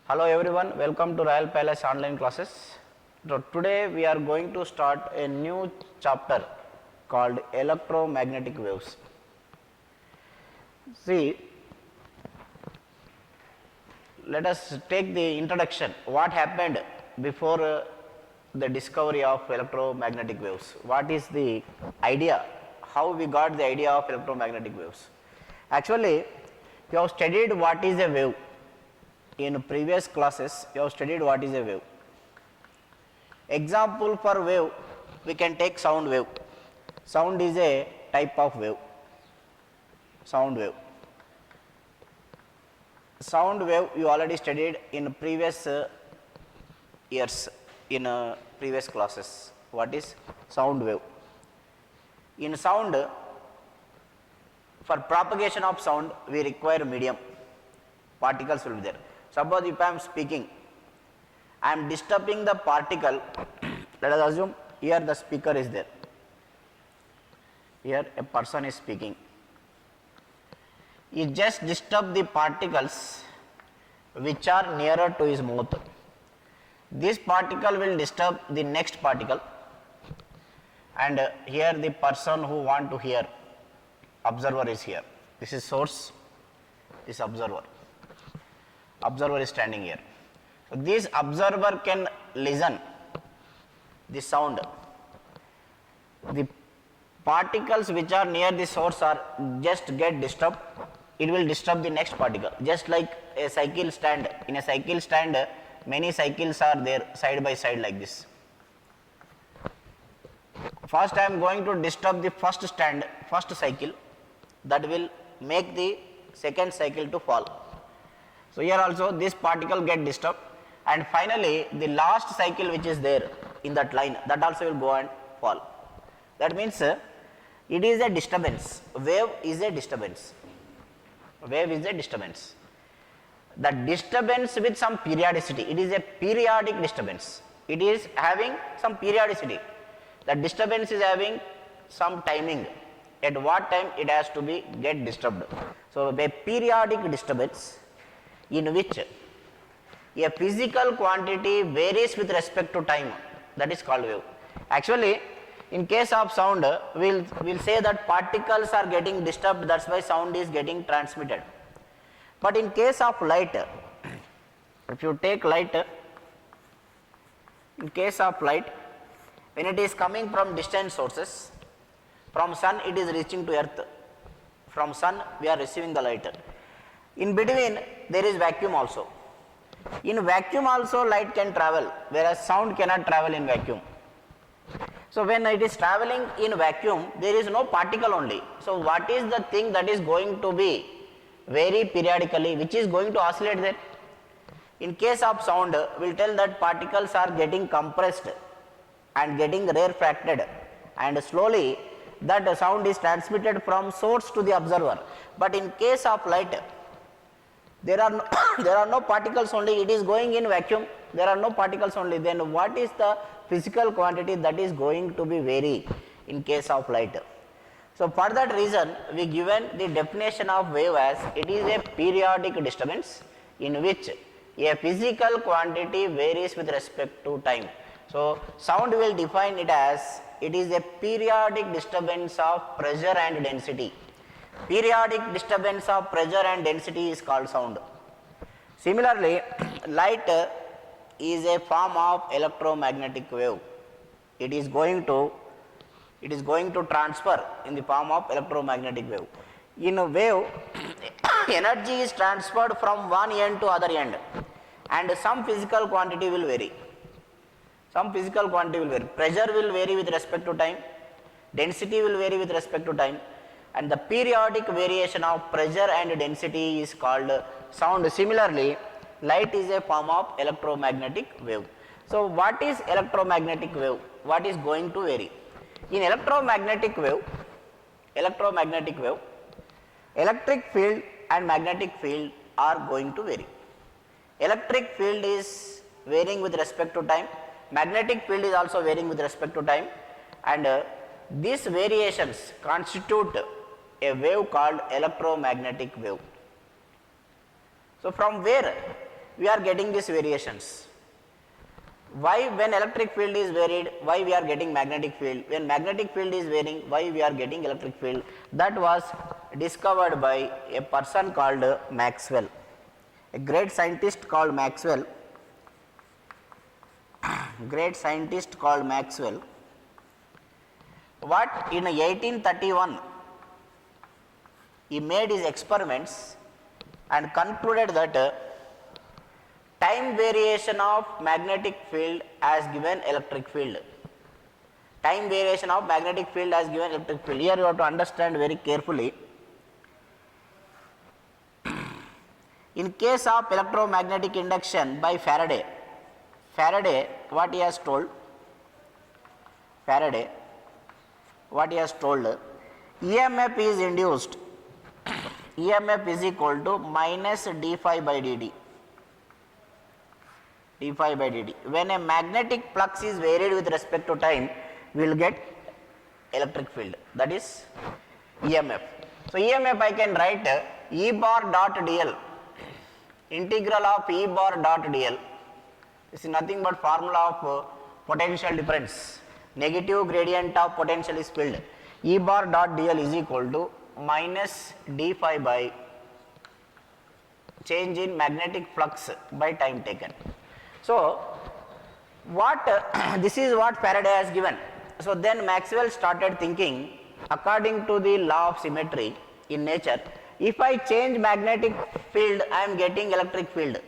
Hello everyone, welcome to Royal Palace online classes. So today we are going to start a new chapter called electromagnetic waves. See, let us take the introduction. What happened before the discovery of electromagnetic waves? What is the idea? How we got the idea of electromagnetic waves? Actually, you have studied what is a wave. In previous classes, you have studied what is a wave. Example for wave, we can take sound wave. Sound is a type of wave. Sound wave. Sound wave you already studied in previous years, in previous classes. What is sound wave? In sound, for propagation of sound, we require medium. Particles will be there. Suppose if I am speaking, I am disturbing the particle. Let us assume here the speaker is there. Here a person is speaking. He just disturb the particles which are nearer to his mouth. This particle will disturb the next particle, and here the person who want to hear, observer is here. This is source, this observer. Observer is standing here. So this observer can listen the sound. The particles which are near the source are just get disturbed. It will disturb the next particle. Just like a cycle stand. In a cycle stand, many cycles are there side by side like this. First I am going to disturb the first stand, first cycle, that will make the second cycle to fall. So here also this particle get disturbed, and finally the last cycle which is there in that line, that also will go and fall. That means it is a disturbance. Wave is a disturbance. Wave is a disturbance. The disturbance with some periodicity. It is a periodic disturbance. It is having some periodicity. The disturbance is having some timing. At what time it has to be get disturbed. So a periodic disturbance in which a physical quantity varies with respect to time, that is called wave. Actually, in case of sound, we'll say that particles are getting disturbed, that's why sound is getting transmitted. But in case of light, if you take light, in case of light, when it is coming from distant sources, from sun it is reaching to earth, from sun we are receiving the light. In between there is vacuum also. In vacuum also light can travel, whereas sound cannot travel in vacuum. So when it is traveling in vacuum, there is no particle only. So what is the thing that is going to be vary periodically, which is going to oscillate there? In case of sound, we will tell that particles are getting compressed and getting rarefacted, and slowly that sound is transmitted from source to the observer. But in case of light, there are no particles only, it is going in vacuum, there are no particles only. Then what is the physical quantity that is going to be vary in case of light? So for that reason we given the definition of wave as it is a periodic disturbance in which a physical quantity varies with respect to time. So sound will define it as it is a periodic disturbance of pressure and density. Periodic disturbance of pressure and density is called sound. Similarly, light is a form of electromagnetic wave. It is going to transfer in the form of electromagnetic wave. In a wave, energy is transferred from one end to other end, and some physical quantity will vary. Some physical quantity will vary. Pressure will vary with respect to time, density will vary with respect to time, and the periodic variation of pressure and density is called sound. Similarly, light is a form of electromagnetic wave. So what is electromagnetic wave? What is going to vary? In electromagnetic wave, electric field and magnetic field are going to vary. Electric field is varying with respect to time, magnetic field is also varying with respect to time, and these variations constitute a wave called electromagnetic wave. So from where we are getting these variations. Why when electric field is varied, why we are getting magnetic field? When magnetic field is varying, why we are getting electric field? That was discovered by a person called Maxwell, a great scientist called Maxwell. Great scientist called Maxwell. What in 1831 he made his experiments and concluded that time variation of magnetic field has given electric field. Time variation of magnetic field has given electric field. Here you have to understand very carefully. In case of electromagnetic induction by Faraday, what he has told, EMF is induced, EMF is equal to minus d phi by dt. When a magnetic flux is varied with respect to time, we will get electric field, that is EMF. So EMF I can write E bar dot dl, integral of E bar dot dl. This is nothing but formula of potential difference. Negative gradient of potential is filled. E bar dot dl is equal to minus d phi by change in magnetic flux by time taken. So what this is what Faraday has given. So then Maxwell started thinking, according to the law of symmetry in nature, if I change magnetic field, I am getting electric field.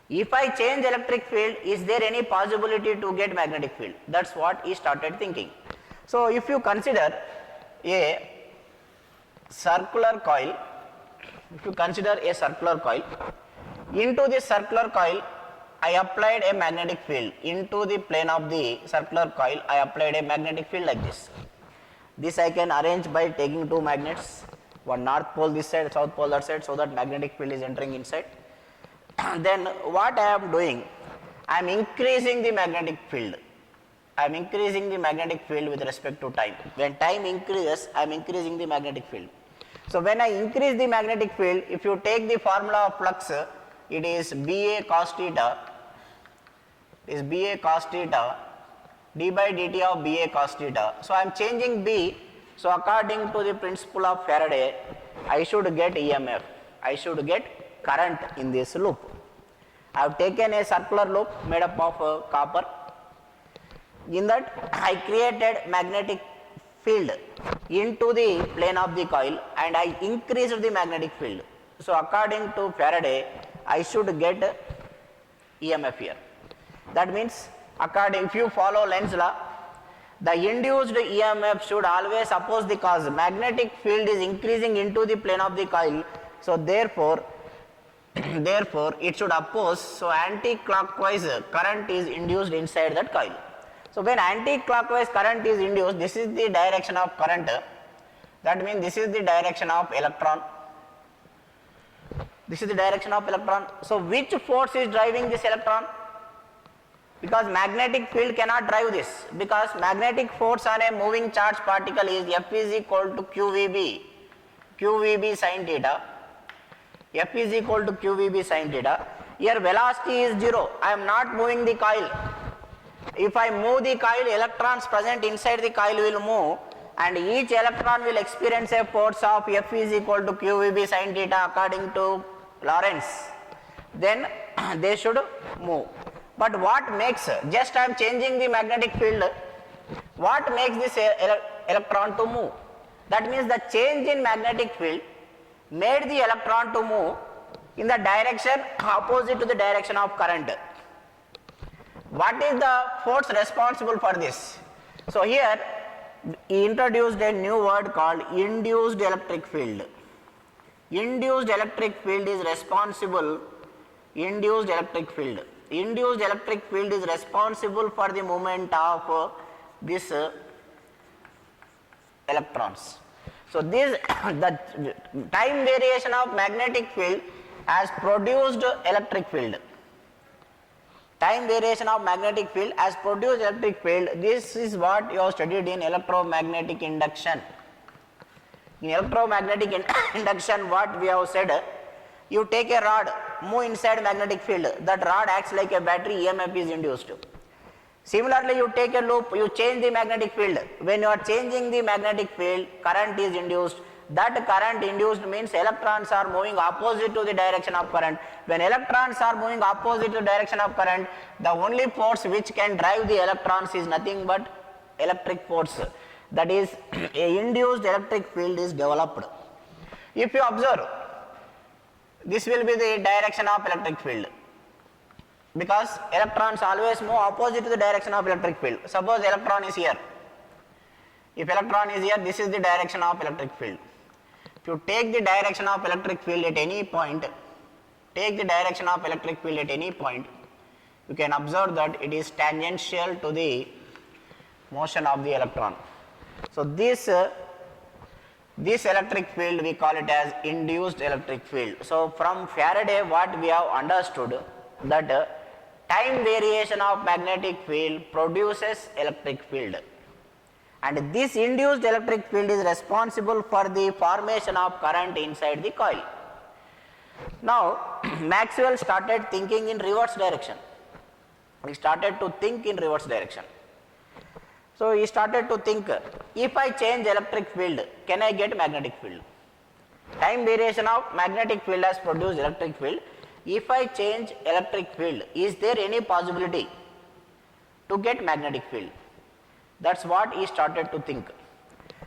If I change electric field, is there any possibility to get magnetic field? That's what he started thinking. So if you consider a circular coil, into this circular coil I applied a magnetic field. Into the plane of the circular coil I applied a magnetic field like this. This I can arrange by taking two magnets, one north pole this side, south pole that side, so that magnetic field is entering inside. Then what I am doing, I am increasing the magnetic field. I am increasing the magnetic field with respect to time. When time increases, I am increasing the magnetic field. So when I increase the magnetic field, if you take the formula of flux, it is BA cos theta, d by dt of BA cos theta. So I am changing B. So according to the principle of Faraday, I should get EMF. I should get current in this loop. I have taken a circular loop made up of copper. In that I created magnetic field into the plane of the coil and I increased the magnetic field. So according to Faraday, I should get EMF here. That means if you follow Lenz's law, the induced EMF should always oppose the cause. Magnetic field is increasing into the plane of the coil, so therefore it should oppose. So anti-clockwise current is induced inside that coil. So when anti-clockwise current is induced, this is the direction of current. That means this is the direction of electron. This is the direction of electron. So which force is driving this electron? Because magnetic field cannot drive this, because magnetic force on a moving charged particle is F is equal to QVB sin theta. F is equal to QVB sin theta. Here velocity is 0. I am not moving the coil. If I move the coil, electrons present inside the coil will move and each electron will experience a force of F is equal to QVB sin theta according to Lorentz. Then they should move. But what makes, just I am changing the magnetic field, what makes this electron to move? That means the change in magnetic field made the electron to move in the direction opposite to the direction of current. What is the force responsible for this? So here he introduced a new word called induced electric field. Induced electric field is responsible, induced electric field is responsible for the movement of this electrons. So this the time variation of magnetic field has produced electric field. Time variation of magnetic field has produced electric field. This is what you have studied in electromagnetic induction. In electromagnetic induction, what we have said, you take a rod move inside magnetic field, that rod acts like a battery, EMF is induced. Similarly, you take a loop, you change the magnetic field. When you are changing the magnetic field, current is induced. That current induced means electrons are moving opposite to the direction of current. When electrons are moving opposite to the direction of current, the only force which can drive the electrons is nothing but electric force. That is, a induced electric field is developed. If you observe, this will be the direction of electric field, because electrons always move opposite to the direction of electric field. Suppose electron is here. If electron is here, this is the direction of electric field. If you take the direction of electric field at any point, you can observe that it is tangential to the motion of the electron. So this electric field we call it as induced electric field. So from Faraday what we have understood that time variation of magnetic field produces electric field, and this induced electric field is responsible for the formation of current inside the coil. Now Maxwell started thinking in reverse direction. He started to think in reverse direction. So he started to think, if I change electric field, can I get magnetic field? Time variation of magnetic field has produced electric field. If I change electric field, is there any possibility to get magnetic field? That's what he started to think.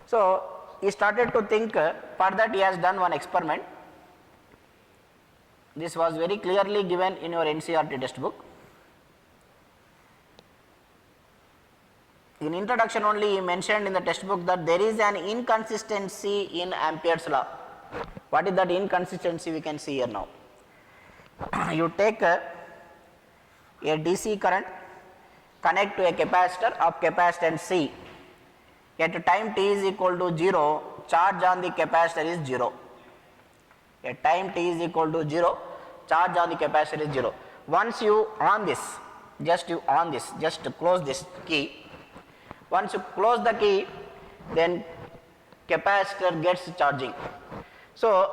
So he started to think, for that he has done one experiment. This was very clearly given in your NCERT textbook. In introduction only he mentioned in the textbook that there is an inconsistency in Ampere's law. What is that inconsistency? We can see here now. You take a DC current, connect to a capacitor of capacitance C. At time t is equal to 0, charge on the capacitor is 0. At time t is equal to 0, charge on the capacitor is 0. Once you on this, just close this key. Once you close the key, then capacitor gets charging. So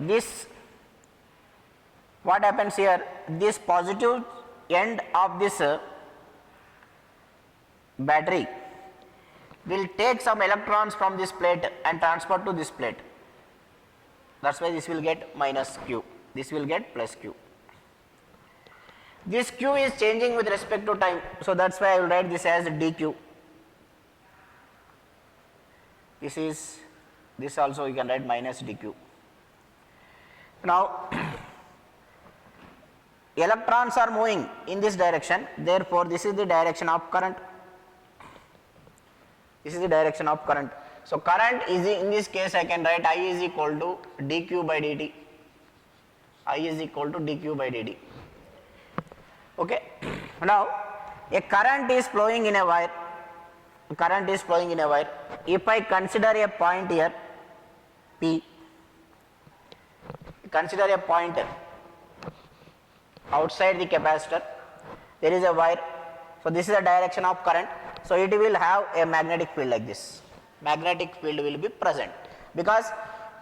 this, what happens here, this positive end of this battery will take some electrons from this plate and transfer to this plate. That's why this will get minus Q, this will get plus Q. This Q is changing with respect to time, so that's why I will write this as dQ. This also you can write minus dQ. Now electrons are moving in this direction, therefore this is the direction of current. So current is, in this case I can write I is equal to dQ by dt. Okay. Now a current is flowing in a wire. If I consider a point here P, consider a point outside the capacitor, there is a wire. So this is the direction of current. So it will have a magnetic field like this. Magnetic field will be present, because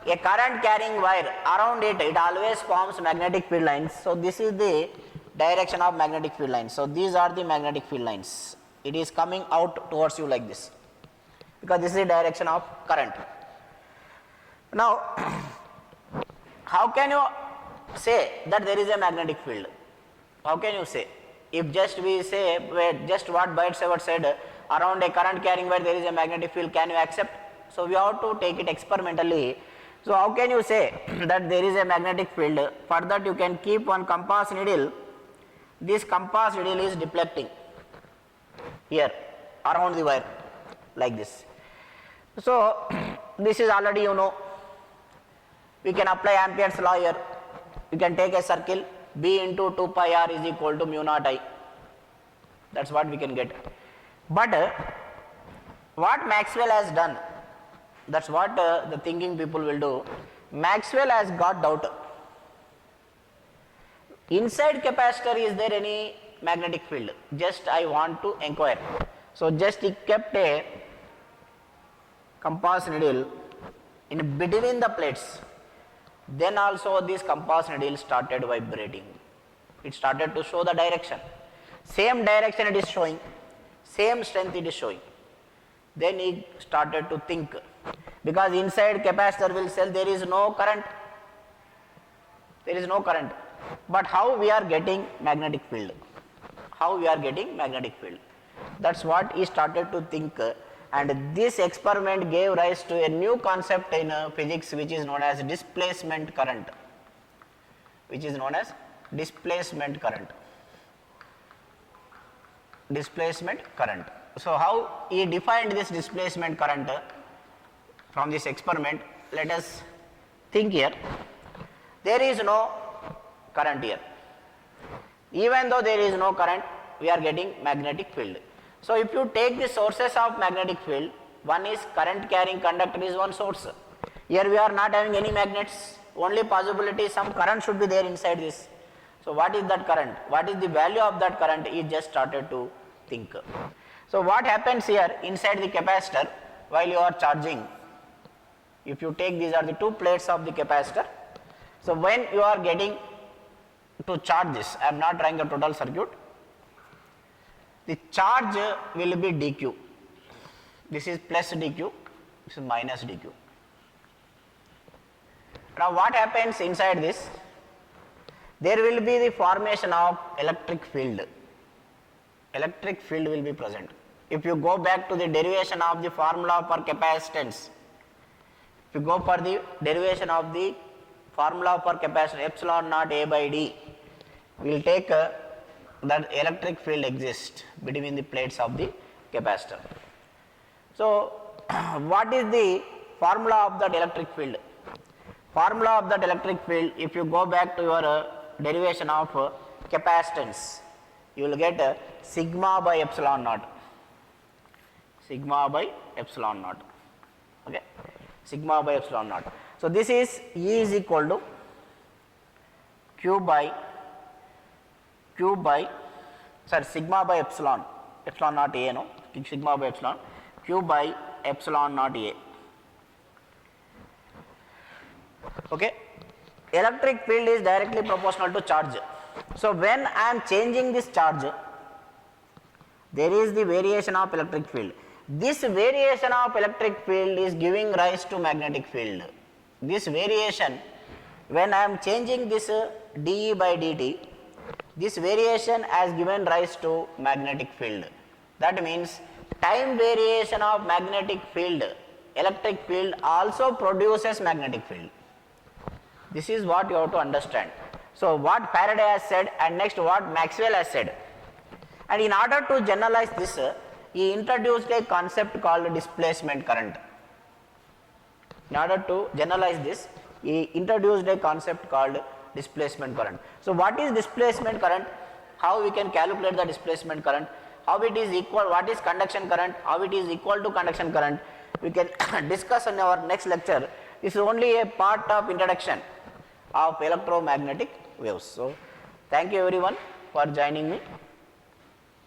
a current carrying wire, around it always forms magnetic field lines. So this is the direction of magnetic field lines. So these are the magnetic field lines. It is coming out towards you like this, because this is the direction of current. Now how can you say that there is a magnetic field? How can you say? If just we say, just what Weizsäcker said, around a current carrying wire there is a magnetic field, can you accept? So we have to take it experimentally. So how can you say that there is a magnetic field? For that you can keep one compass needle. This compass needle is deflecting here around the wire like this. So this is already you know. We can apply Ampere's law here. You can take a circle, B into 2 pi r is equal to mu naught I. That's what we can get. But what Maxwell has done, that's what the thinking people will do. Maxwell has got doubt. Inside capacitor is there any magnetic field? Just I want to inquire. So just he kept a compass needle in between the plates then also this compass needle started vibrating. It started to show the direction. Same direction it is showing, same strength it is showing. Then he started to think, because inside capacitor will cell there is no current. There is no current. But how we are getting magnetic field? How we are getting magnetic field? That's what he started to think, and this experiment gave rise to a new concept in physics, which is known as displacement current. Which is known as displacement current. Displacement current. So how he defined this displacement current from this experiment? Let us think here. There is no current here. Even though there is no current, we are getting magnetic field. So if you take the sources of magnetic field, one is current carrying conductor is one source. Here we are not having any magnets, only possibility some current should be there inside this. So what is that current? What is the value of that current? He just started to think. So what happens here inside the capacitor while you are charging? If you take, these are the two plates of the capacitor. So when you are getting to charge this, I am not drawing the total circuit, the charge will be dq. This is plus dq, this is minus dq. Now what happens inside this? There will be the formation of electric field. Electric field will be present. If you go back to the derivation of the formula for capacitance, if you go for the derivation of the formula for capacitance, epsilon naught A by D, we will take that electric field exists between the plates of the capacitor. So what is the formula of that electric field? Formula of that electric field, if you go back to your derivation of capacitance, you will get sigma by epsilon naught. Sigma by epsilon naught. Okay, sigma by epsilon naught. So this is E is equal to Q by sigma by epsilon naught A, no, sigma by epsilon, Q by epsilon naught A. Okay, electric field is directly proportional to charge. So when I am changing this charge, there is the variation of electric field. This variation of electric field is giving rise to magnetic field. This variation, when I am changing this dE by dt, this variation has given rise to magnetic field. That means time variation of magnetic field, electric field also produces magnetic field. This is what you have to understand. So what Faraday has said, and next what Maxwell has said. And in order to generalize this, he introduced a concept called displacement current. In order to generalize this, he introduced a concept called displacement current. So what is displacement current? How we can calculate the displacement current? How it is equal, what is conduction current? How it is equal to conduction current? We can discuss in our next lecture. This is only a part of introduction of electromagnetic waves. So thank you everyone for joining me.